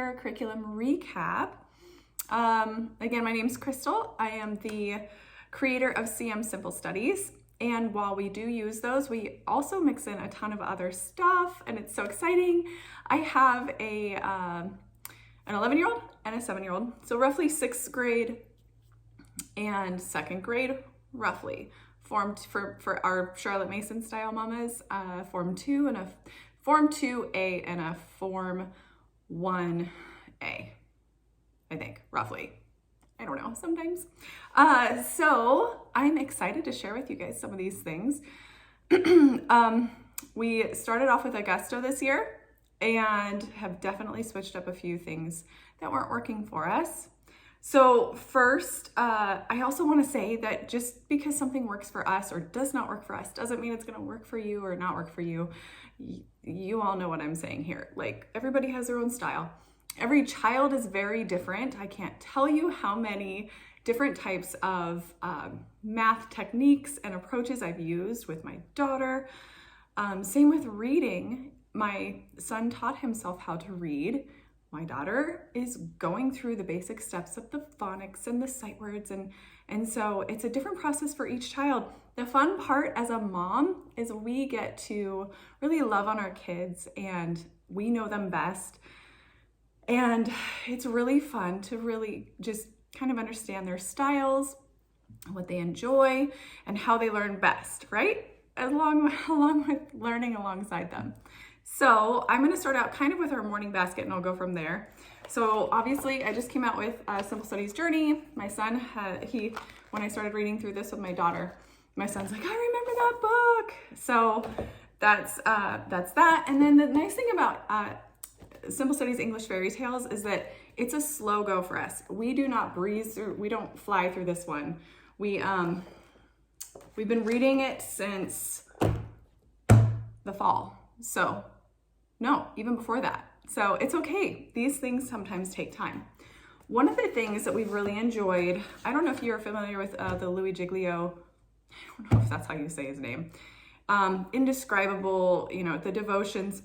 year curriculum recap. Again, my name is Crystal. I am the creator of CM Simple Studies. And while we do use those, we also mix in a ton of other stuff, and it's so exciting. I have an 11-year-old and a 7-year-old, so roughly 6th grade and 2nd grade, roughly, formed for our Charlotte Mason style mamas, Form 2 and a Form 2A and a Form 1A, I think, roughly. I don't know, sometimes. So I'm excited to share with you guys some of these things. We started off with Augusto this year and have definitely switched up a few things that weren't working for us. So first, I also want to say that just because something works for us or does not work for us doesn't mean it's going to work for you or not work for you. You all know what I'm saying here. Like, everybody has their own style. Every child is very different. I can't tell you how many different types of math techniques and approaches I've used with my daughter. Same with reading. My son taught himself how to read. My daughter is going through the basic steps of the phonics and the sight words, and so it's a different process for each child. The fun part as a mom is we get to really love on our kids, and we know them best. And it's really fun to really just kind of understand their styles, what they enjoy, and how they learn best, right? Along with learning alongside them. So I'm gonna start out kind of with our morning basket, and I'll go from there. So obviously I just came out with Simple Studies Journey. My son, when I started reading through this with my daughter, my son's like, I remember that book. So that's that. And then the nice thing about Simple Studies English Fairy Tales is that it's a slow go for us. We do not breeze through, we don't fly through this one. We've been reading it since the fall. So no, even before that. So it's okay. These things sometimes take time. One of the things that we've really enjoyed, I don't know if you're familiar with the Louis Giglio, I don't know if that's how you say his name, Indescribable, the devotions.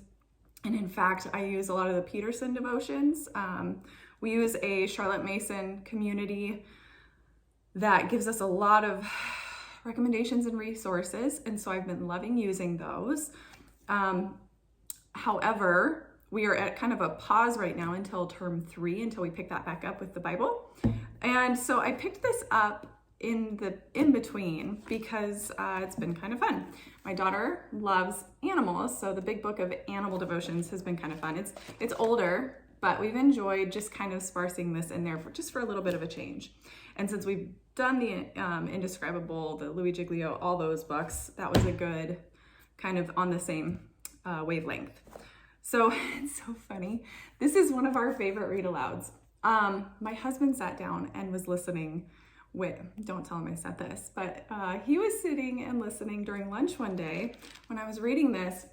And in fact, I use a lot of the Peterson devotions. We use a Charlotte Mason community that gives us a lot of recommendations and resources. And so I've been loving using those. However, we are at kind of a pause right now until term 3, until we pick that back up with the Bible. And so I picked this up in between because it's been kind of fun. My daughter loves animals, so the big book of animal devotions has been kind of fun. It's older, but we've enjoyed just kind of sparsing this in there for a little bit of a change. And since we've done the Indescribable, the Louis Giglio, all those books, that was a good kind of on the same wavelength. So it's so funny. This is one of our favorite read-alouds. My husband sat down and was listening don't tell him I said this, but he was sitting and listening during lunch one day when I was reading this,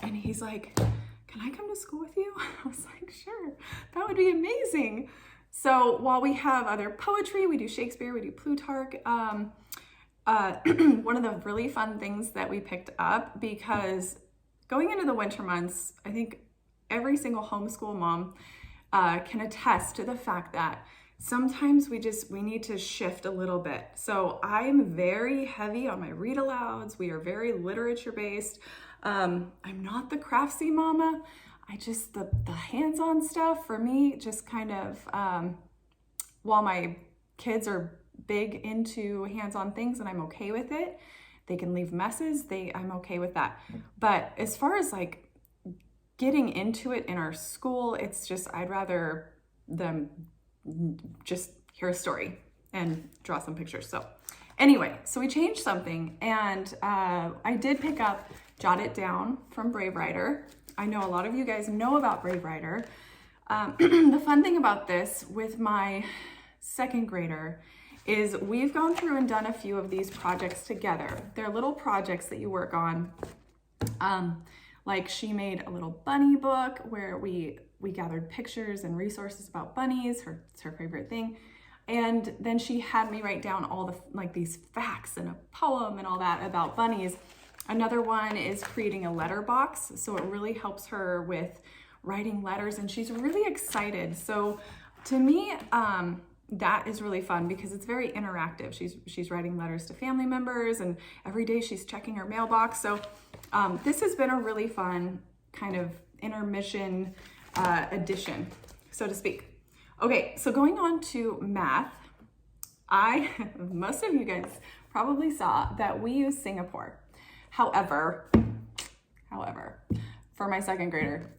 and he's like, can I come to school with you? I was like, sure, that would be amazing. So while we have other poetry, we do Shakespeare, we do Plutarch, one of the really fun things that we picked up, because going into the winter months, I think every single homeschool mom can attest to the fact that sometimes we need to shift a little bit. So I'm very heavy on my read alouds. We are very literature based. I'm not the craftsy mama. I just, the hands-on stuff for me, just kind of, while my kids are big into hands-on things and I'm okay with it, they can leave messes, I'm okay with that. But as far as like getting into it in our school, it's just, I'd rather them just hear a story and draw some pictures. So anyway, so we changed something, and I did pick up Jot It Down from Brave Writer. I know a lot of you guys know about Brave Writer. The fun thing about this with my 2nd grader is we've gone through and done a few of these projects together. They're little projects that you work on. Like she made a little bunny book where we gathered pictures and resources about bunnies. It's her favorite thing. And then she had me write down all the these facts and a poem and all that about bunnies. Another one is creating a letterbox. So it really helps her with writing letters, and she's really excited. So to me, that is really fun because it's very interactive. She's writing letters to family members, and every day she's checking her mailbox. So this has been a really fun kind of intermission addition, so to speak. Okay, so going on to math, most of you guys probably saw that we use Singapore. However, for my second grader,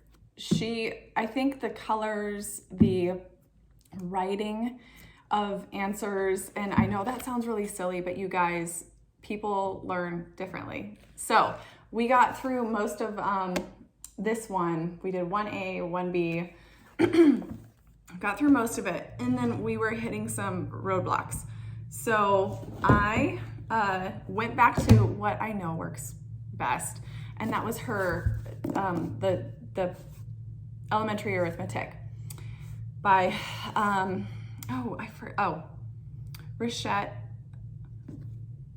I think the colors, the writing of answers, and I know that sounds really silly, but you guys, people learn differently. So we got through most of this one. We did 1A, 1B, got through most of it, and then we were hitting some roadblocks. So I went back to what I know works best, and that was her, the elementary arithmetic by, Richette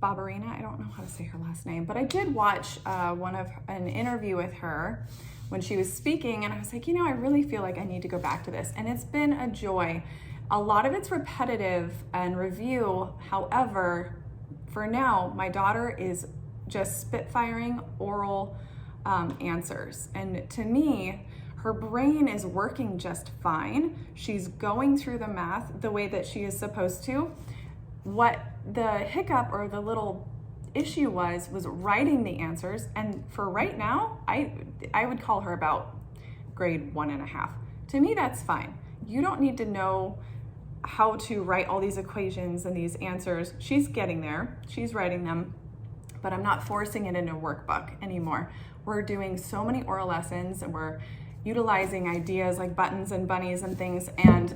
Barberina. I don't know how to say her last name, but I did watch an interview with her when she was speaking, and I was like, I really feel like I need to go back to this, and it's been a joy. A lot of it's repetitive and review. However, for now, my daughter is just spitfiring oral answers, and to me, her brain is working just fine. She's going through the math the way that she is supposed to. What the hiccup or the little issue was writing the answers. And for right now, I would call her about grade 1.5. To me, that's fine. You don't need to know how to write all these equations and these answers. She's getting there, she's writing them, but I'm not forcing it into a workbook anymore. We're doing so many oral lessons, and we're utilizing ideas like buttons and bunnies and things, and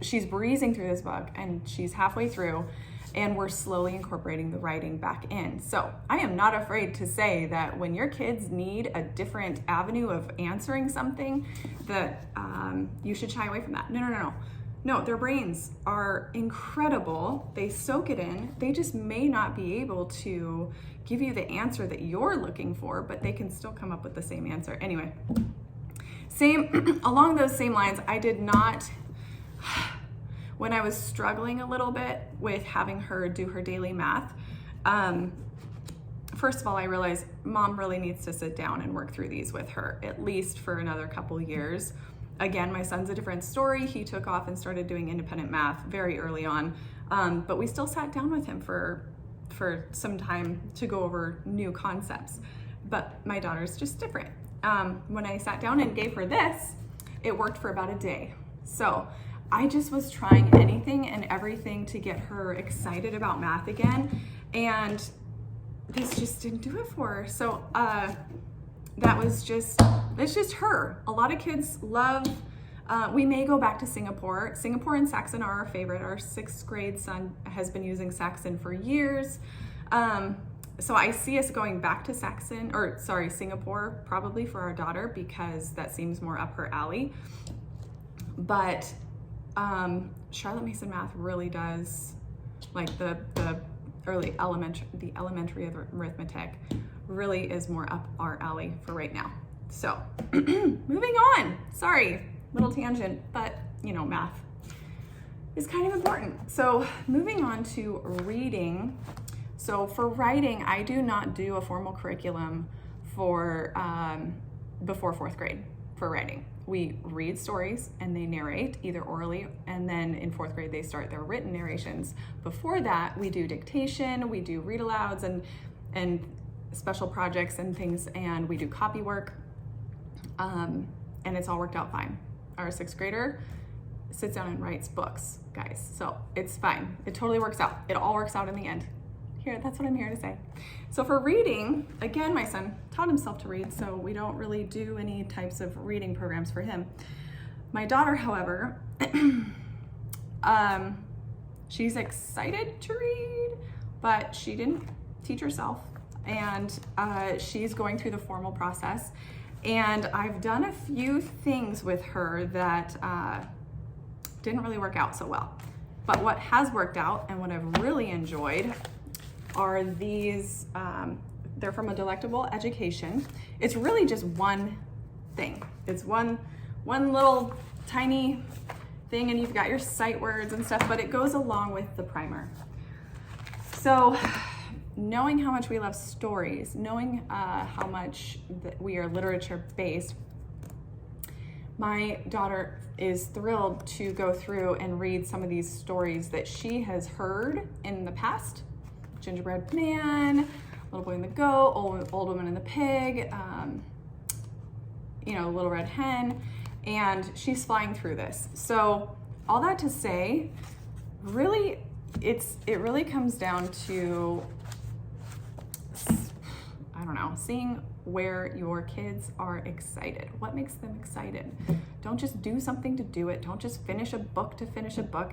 she's breezing through this book, and she's halfway through, and we're slowly incorporating the writing back in. So I am not afraid to say that when your kids need a different avenue of answering something, that you should shy away from that. No, their brains are incredible. They soak it in. They just may not be able to give you the answer that you're looking for, but they can still come up with the same answer. Anyway, along those same lines, I did not, when I was struggling a little bit with having her do her daily math, first of all, I realized Mom really needs to sit down and work through these with her, at least for another couple years. Again, my son's a different story. He took off and started doing independent math very early on, but we still sat down with him for some time to go over new concepts. But my daughter's just different. When I sat down and gave her this, it worked for about a day. So I just was trying anything and everything to get her excited about math again, and this just didn't do it for her. So it's just her. A lot of kids love, we may go back to Singapore. Singapore and Saxon are our favorite. Our 6th grade son has been using Saxon for years. So I see us going back to Singapore, probably for our daughter, because that seems more up her alley. But Charlotte Mason Math really does, like the elementary arithmetic really is more up our alley for right now. So moving on, sorry, little tangent, but math is kind of important. So moving on to reading. So for writing, I do not do a formal curriculum for before 4th grade for writing. We read stories and they narrate either orally, and then in 4th grade they start their written narrations. Before that, we do dictation, we do read-alouds and special projects and things, and we do copywork, and it's all worked out fine. Our 6th grader sits down and writes books, guys, so it's fine. It totally works out. It all works out in the end. Here, that's what I'm here to say. So for reading, again, my son taught himself to read, so we don't really do any types of reading programs for him. My daughter, however, she's excited to read, but she didn't teach herself, and she's going through the formal process. And I've done a few things with her that didn't really work out so well. But what has worked out and what I've really enjoyed are these, they're from A Delectable Education. It's really just one thing. It's one little tiny thing, and you've got your sight words and stuff, but it goes along with the primer. So knowing how much we love stories, knowing how much that we are literature based, my daughter is thrilled to go through and read some of these stories that she has heard in the past. Gingerbread Man, Little Boy and the Goat, Old Woman and the Pig, Little Red Hen, and she's flying through this. So all that to say, really, it really comes down to, I don't know, seeing where your kids are excited. What makes them excited? Don't just do something to do it. Don't just finish a book to finish a book.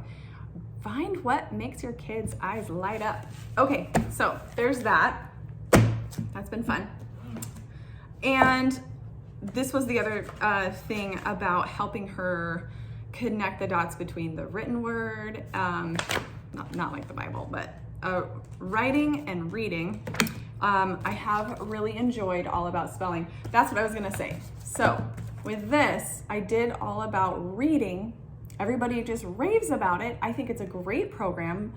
Find what makes your kids' eyes light up. Okay, so there's that. That's been fun. And this was the other thing about helping her connect the dots between the written word, not like the Bible, but writing and reading. I have really enjoyed All About Spelling. That's what I was gonna say. So with this, I did All About Reading. Everybody just raves about it. I think it's a great program.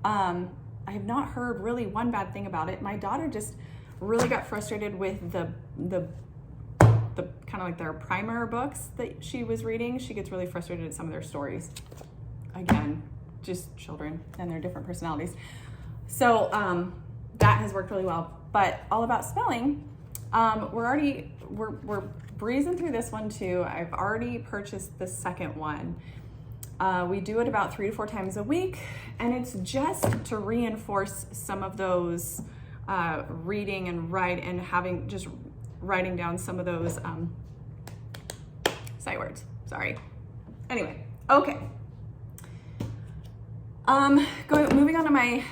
I have not heard really one bad thing about it. My daughter just really got frustrated with the kind of like their primer books that she was reading. She gets really frustrated at some of their stories. Again, just children and their different personalities. So that has worked really well. But All About Spelling, we're breezing through this one too. I've already purchased the second one. We do it about 3 to 4 times a week, and it's just to reinforce some of those reading and writing down some of those sight words. Sorry. Anyway, okay. Moving on to my,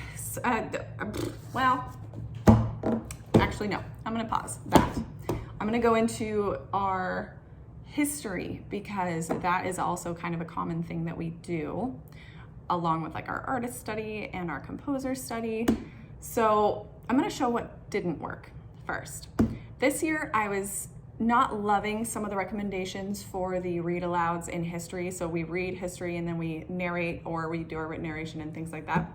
actually no, I'm gonna pause that. I'm gonna go into our history, because that is also kind of a common thing that we do, along with like our artist study and our composer study. So I'm gonna show what didn't work first. This year I was not loving some of the recommendations for the read-alouds in history. So we read history and then we narrate, or we do our written narration and things like that.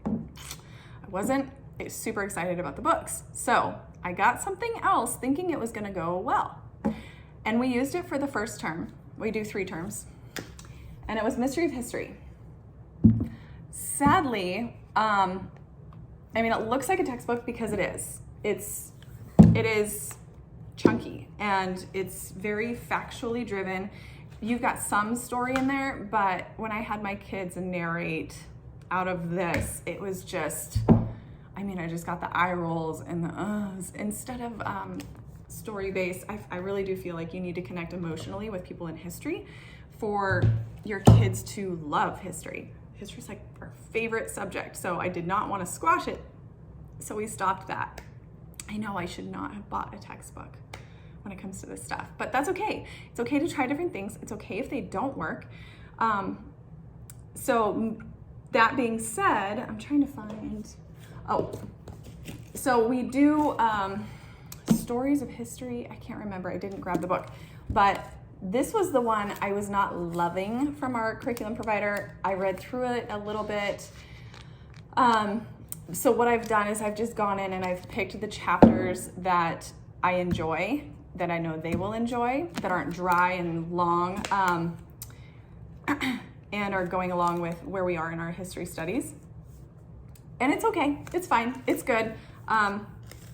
I wasn't super excited about the books. So I got something else thinking it was gonna go well. And we used it for the first term. We do 3 terms. And it was Mystery of History. Sadly, it looks like a textbook because it is. It is chunky and it's very factually driven. You've got some story in there, but when I had my kids narrate out of this, it was just, I just got the eye rolls and the uhs. Instead of story-based, I really do feel like you need to connect emotionally with people in history for your kids to love history. History's like our favorite subject, so I did not want to squash it, so we stopped that. I know I should not have bought a textbook when it comes to this stuff, but that's okay. It's okay to try different things. It's okay if they don't work. So that being said, I'm trying to find, so we do stories of history. I can't remember, I didn't grab the book, but this was the one I was not loving from our curriculum provider. I read through it a little bit. So what I've done is I've just gone in and I've picked the chapters that I enjoy, that I know they will enjoy, that aren't dry and long, and are going along with where we are in our history studies. And it's okay, it's fine, it's good.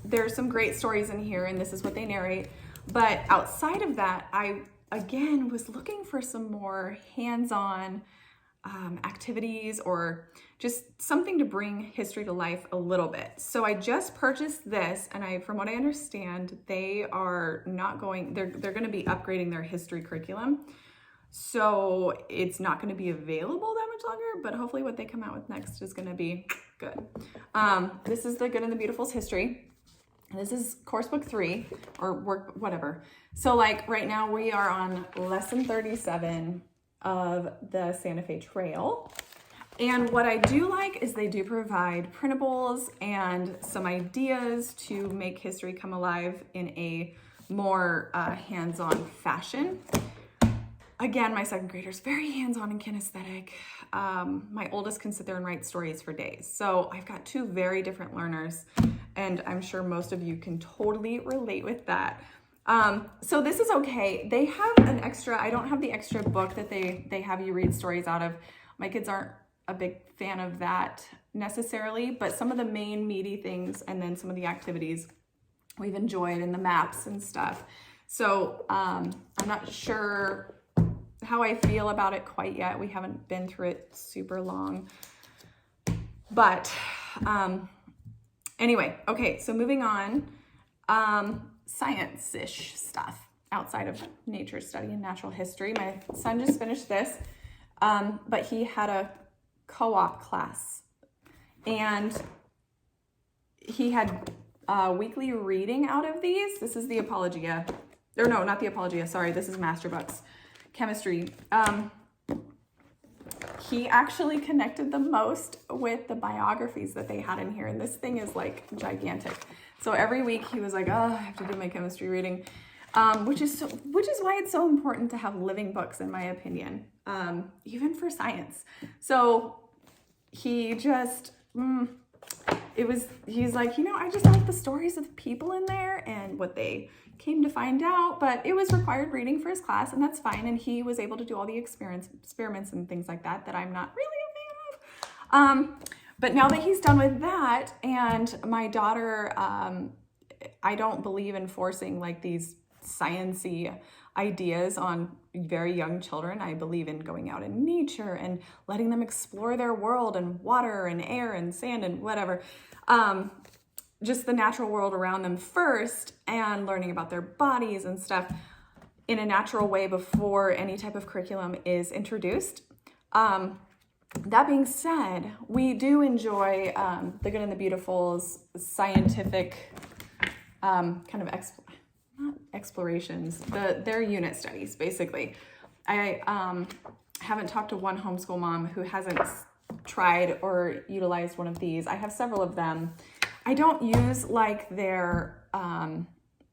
There's some great stories in here and this is what they narrate. But outside of that, I, again, was looking for some more hands-on activities or just something to bring history to life a little bit. So I just purchased this, and from what I understand, they are not going, they're going to be upgrading their history curriculum. So it's not going to be available that much longer, but hopefully what they come out with next is going to be good. This is the Good and the Beautiful's history. This is course book 3 or work, whatever. So like right now we are on lesson 37 of the Santa Fe Trail. And what I do like is they do provide printables and some ideas to make history come alive in a more hands-on fashion. Again, my second grader's very hands-on and kinesthetic. My oldest can sit there and write stories for days. So I've got two very different learners, and I'm sure most of you can totally relate with that. So this is okay. They have an extra, I don't have the extra book that they have you read stories out of. My kids aren't a big fan of that necessarily, but some of the main meaty things and then some of the activities we've enjoyed and the maps and stuff. So I'm not sure how I feel about it quite yet. We haven't been through it super long. But anyway, okay, so moving on. Science-ish stuff outside of nature study and natural history. My son just finished this, but he had a co-op class, and he had weekly reading out of these. This is the Apologia, or no, not the Apologia, sorry, this is Master Books, chemistry. He actually connected the most with the biographies that they had in here, and this thing is like gigantic. So every week he was like, oh, I have to do my chemistry reading, which is why it's so important to have living books, in my opinion, even for science. So he just, he's like, I just like the stories of the people in there and what they came to find out, but it was required reading for his class, and that's fine. And he was able to do all the experiments and things like that I'm not really a fan of. But now that he's done with that, and my daughter, I don't believe in forcing like these science-y ideas on very young children. I believe in going out in nature and letting them explore their world and water and air and sand and whatever. Just the natural world around them first, and learning about their bodies and stuff in a natural way before any type of curriculum is introduced. That being said, we do enjoy The Good and the Beautiful's scientific kind of not explorations, their unit studies, basically. I haven't talked to one homeschool mom who hasn't tried or utilized one of these. I have several of them. I don't use like their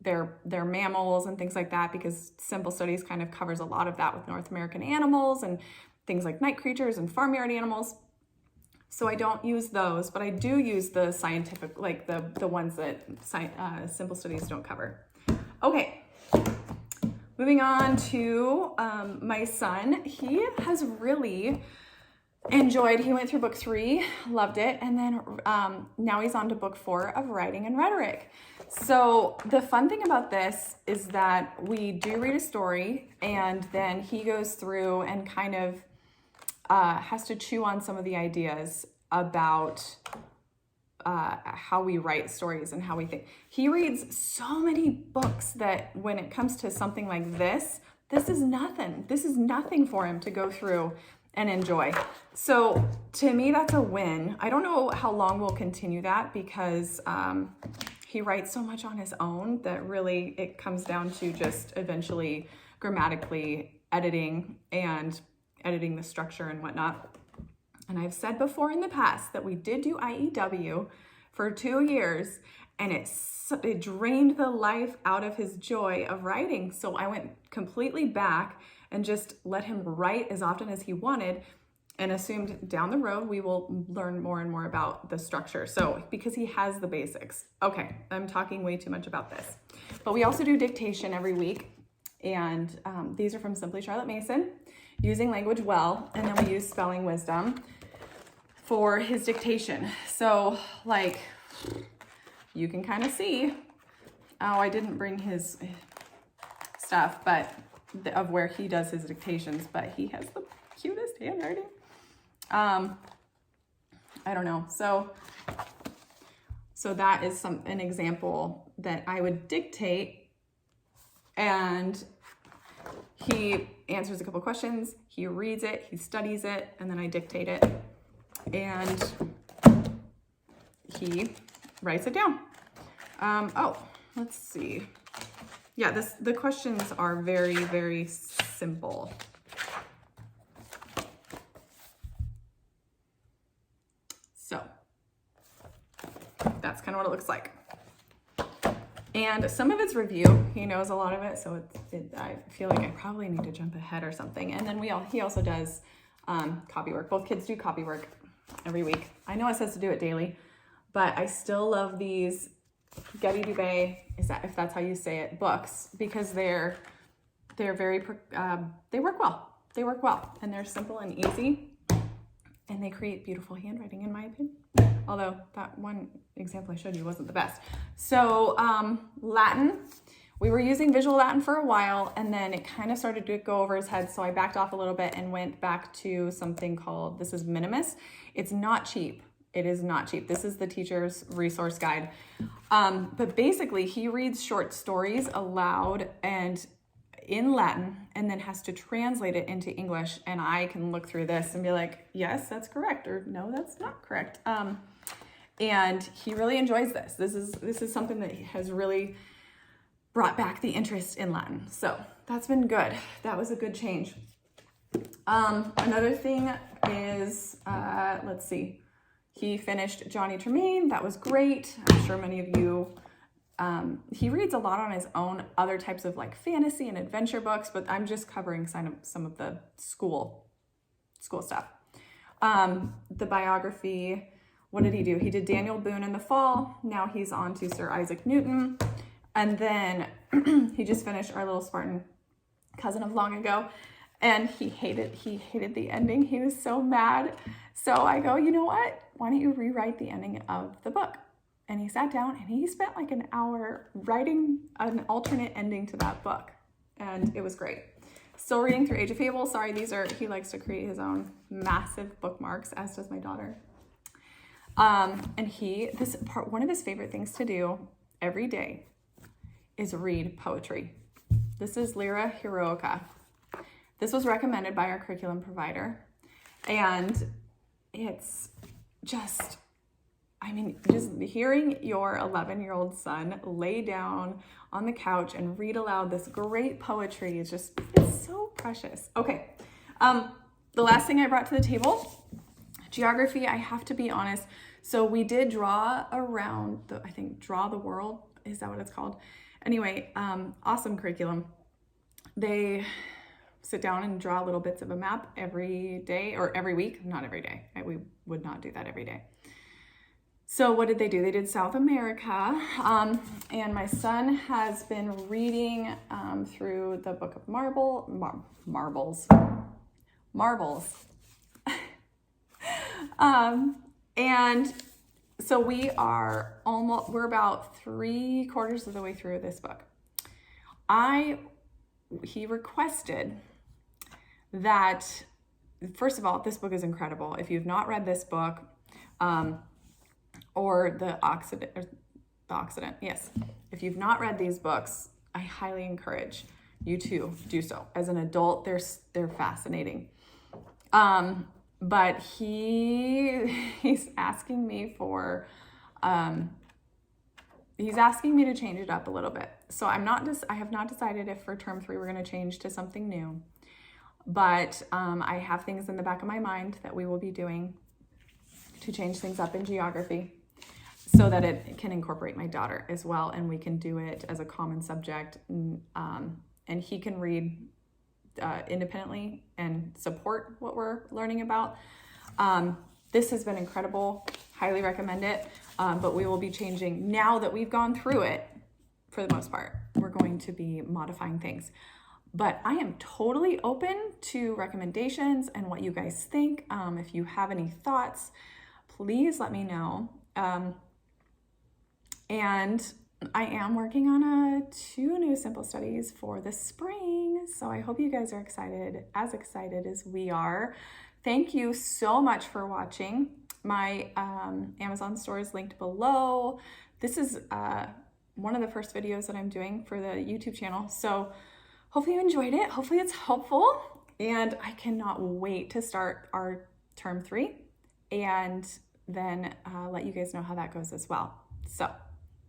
mammals and things like that, because Simple Studies kind of covers a lot of that with North American animals and things like night creatures and farmyard animals. So I don't use those, but I do use the scientific, like the ones that Simple Studies don't cover. Okay, moving on to my son. He has really enjoyed, he went through book 3, loved it, and then now he's on to book 4 of Writing and Rhetoric. So the fun thing about this is that we do read a story, and then he goes through and kind of has to chew on some of the ideas about how we write stories and how we think. He reads so many books that when it comes to something like this is nothing. This is nothing for him to go through and enjoy. So to me, that's a win. I don't know how long we'll continue that, because he writes so much on his own that really it comes down to just eventually grammatically editing the structure and whatnot. And I've said before in the past that we did do IEW for 2 years, and it drained the life out of his joy of writing. So I went completely back and just let him write as often as he wanted, and assumed down the road we will learn more and more about the structure. So because he has the basics. Okay, I'm talking way too much about this. But we also do dictation every week, and these are from Simply Charlotte Mason, Using Language Well, and then we use Spelling Wisdom for his dictation. So like you can kind of see, oh, I didn't bring his stuff, but of where he does his dictations, but he has the cutest handwriting. I don't know. So that is an example that I would dictate, and he answers a couple questions, he reads it, he studies it, and then I dictate it, and he writes it down. Oh, let's see. Yeah, the questions are very, very simple. So that's kind of what it looks like. And some of it's review. He knows a lot of it, so I feel like I probably need to jump ahead or something. And then he also does copywork. Both kids do copywork every week. I know it says to do it daily, but I still love these Getty Dubé, if that's how you say it, books, because they're very, they work well. They work well, and they're simple and easy, and they create beautiful handwriting, in my opinion. Although that one example I showed you wasn't the best. So Latin, we were using visual Latin for a while, and then it kind of started to go over his head, so I backed off a little bit and went back to something called, this is Minimus. It's not cheap. It is not cheap. This is the teacher's resource guide. But basically, he reads short stories aloud and in Latin, and then has to translate it into English. And I can look through this and be like, yes, that's correct, or no, that's not correct. And he really enjoys this. This is something that has really brought back the interest in Latin. So that's been good. That was a good change. Another thing is, let's see. He finished Johnny Tremaine. That was great. I'm sure many of you, he reads a lot on his own, other types of like fantasy and adventure books, but I'm just covering some of the school stuff. The biography, what did he do? He did Daniel Boone in the fall. Now he's on to Sir Isaac Newton. And then he just finished Our Little Spartan Cousin of Long Ago. And he hated the ending. He was so mad. So I go, you know what? Why don't you rewrite the ending of the book? And he sat down and he spent like an hour writing an alternate ending to that book. And it was great. Still reading through Age of Fable. Sorry, he likes to create his own massive bookmarks, as does my daughter. And one of his favorite things to do every day is read poetry. This is Lyra Heroica. This was recommended by our curriculum provider, and it's just hearing your 11-year-old son lay down on the couch and read aloud this great poetry is it's so precious. Okay, the last thing I brought to the table, geography, I have to be honest. So we did draw around Draw the World, is that what it's called? Anyway, awesome curriculum. They sit down and draw little bits of a map every day or every week, not every day. We would not do that every day. So what did they do? They did South America, and my son has been reading through the Book of Marbles. And so we're about 3/4 of the way through this book. He requested that, first of all, this book is incredible. If you've not read this book, or the Occident, yes. If you've not read these books, I highly encourage you to do so. As an adult, they're fascinating. But he's asking me he's asking me to change it up a little bit. So I have not decided if for term 3 we're going to change to something new. But I have things in the back of my mind that we will be doing to change things up in geography so that it can incorporate my daughter as well, and we can do it as a common subject, and he can read independently and support what we're learning about. This has been incredible. Highly recommend it. But we will be changing now that we've gone through it. For the most part, we're going to be modifying things. But I am totally open to recommendations and what you guys think. If you have any thoughts, please let me know. And I am working on 2 new simple studies for the spring. So I hope you guys are excited as we are. Thank you so much for watching. My Amazon store is linked below. This is one of the first videos that I'm doing for the YouTube channel. So hopefully you enjoyed it. Hopefully it's helpful. And I cannot wait to start our term 3 and then let you guys know how that goes as well. So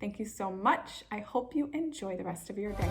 thank you so much. I hope you enjoy the rest of your day.